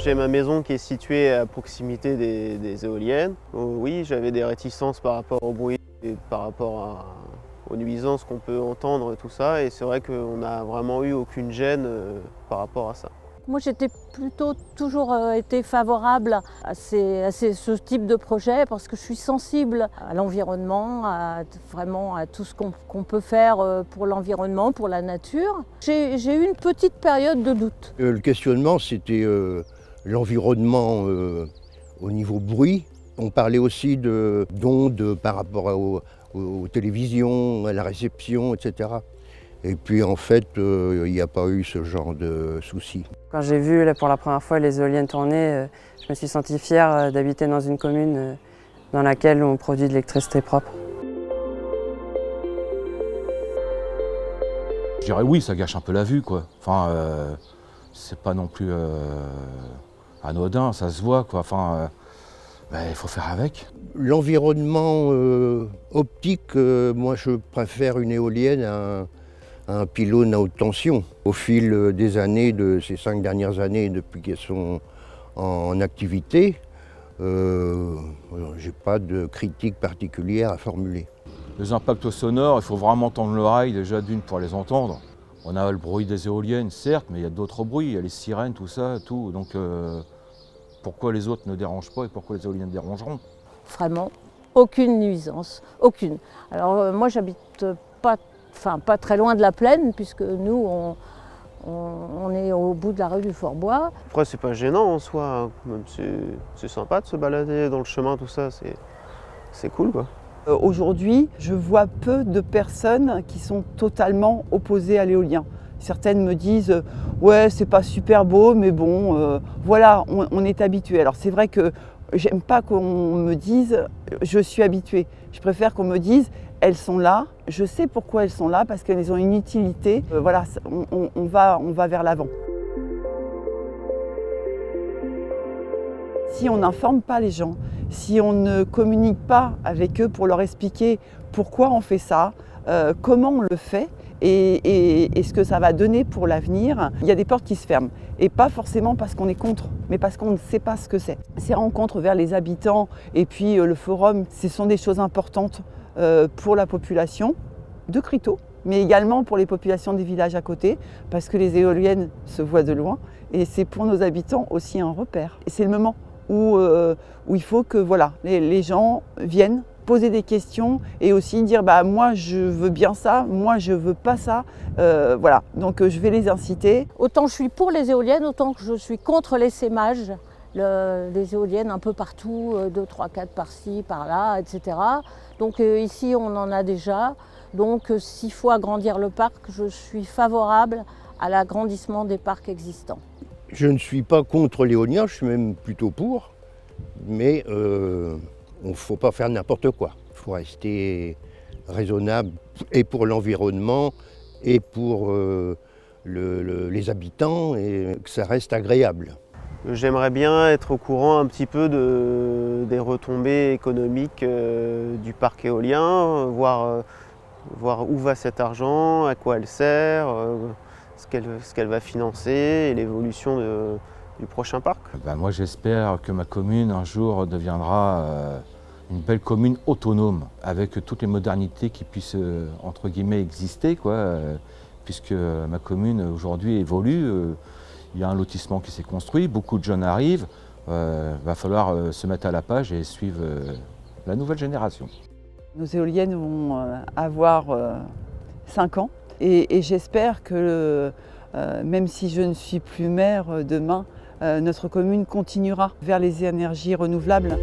j'ai ma maison qui est située à proximité des éoliennes. Oui, j'avais des réticences par rapport au bruit et par rapport aux nuisances qu'on peut entendre, tout ça. Et c'est vrai qu'on n'a vraiment eu aucune gêne par rapport à ça. Moi, j'étais plutôt toujours été favorable à ce type de projet parce que je suis sensible à l'environnement, vraiment à tout ce qu'on peut faire pour l'environnement, pour la nature. J'ai eu une petite période de doute. Le questionnement, c'était l'environnement au niveau bruit. On parlait aussi d'ondes par rapport aux télévisions, à la réception, etc. Et puis en fait, il n'y a pas eu ce genre de soucis. Quand j'ai vu pour la première fois les éoliennes tourner, je me suis sentie fière d'habiter dans une commune dans laquelle on produit de l'électricité propre. Je dirais oui, ça gâche un peu la vue, quoi. Enfin, c'est pas non plus anodin, ça se voit, quoi. Enfin, il faut faire avec. L'environnement optique, moi je préfère une éolienne à un pylône à haute tension. Au fil des années, de ces 5 dernières années, depuis qu'elles sont en activité, j'ai pas de critique particulière à formuler. Les impacts sonores, il faut vraiment tendre l'oreille déjà d'une pour les entendre. On a le bruit des éoliennes, certes, mais il y a d'autres bruits, il y a les sirènes, tout ça, tout. Donc pourquoi les autres ne dérangent pas et pourquoi les éoliennes dérangeront? Vraiment, aucune nuisance, aucune. Alors moi, j'habite pas très loin de la plaine, puisque nous, on est au bout de la rue du Fort-Bois. Après, c'est pas gênant en soi, hein. C'est sympa de se balader dans le chemin, tout ça, c'est cool, quoi. Aujourd'hui, je vois peu de personnes qui sont totalement opposées à l'éolien. Certaines me disent « ouais, c'est pas super beau, mais bon, voilà, on est habitué ». Alors c'est vrai que j'aime pas qu'on me dise « je suis habitué ». Je préfère qu'on me dise « elles sont là, je sais pourquoi elles sont là, parce qu'elles ont une utilité, voilà, on va vers l'avant ». Si on n'informe pas les gens, si on ne communique pas avec eux pour leur expliquer pourquoi on fait ça, comment on le fait et ce que ça va donner pour l'avenir, il y a des portes qui se ferment. Et pas forcément parce qu'on est contre, mais parce qu'on ne sait pas ce que c'est. Ces rencontres vers les habitants et puis le forum, ce sont des choses importantes pour la population de Criteaux, mais également pour les populations des villages à côté, parce que les éoliennes se voient de loin et c'est pour nos habitants aussi un repère. Et c'est le moment où il faut que voilà, les gens viennent poser des questions et aussi dire bah, moi je veux bien ça, moi je veux pas ça, voilà, donc je vais les inciter. Autant je suis pour les éoliennes, autant que je suis contre l'essaimage, les éoliennes un peu partout, 2, 3, 4 par-ci, par-là, etc. Donc ici on en a déjà, donc s'il faut agrandir le parc, je suis favorable à l'agrandissement des parcs existants. Je ne suis pas contre l'éolien, je suis même plutôt pour, mais il ne faut pas faire n'importe quoi. Il faut rester raisonnable et pour l'environnement et pour les habitants et que ça reste agréable. J'aimerais bien être au courant un petit peu des retombées économiques du parc éolien, voir où va cet argent, à quoi elle sert, ce qu'elle va financer et l'évolution du prochain parc. Moi j'espère que ma commune un jour deviendra une belle commune autonome avec toutes les modernités qui puissent entre guillemets exister, quoi, puisque ma commune aujourd'hui évolue. Il y a un lotissement qui s'est construit, beaucoup de jeunes arrivent, va falloir se mettre à la page et suivre la nouvelle génération. Nos éoliennes vont avoir 5 ans et j'espère que même si je ne suis plus maire demain, notre commune continuera vers les énergies renouvelables.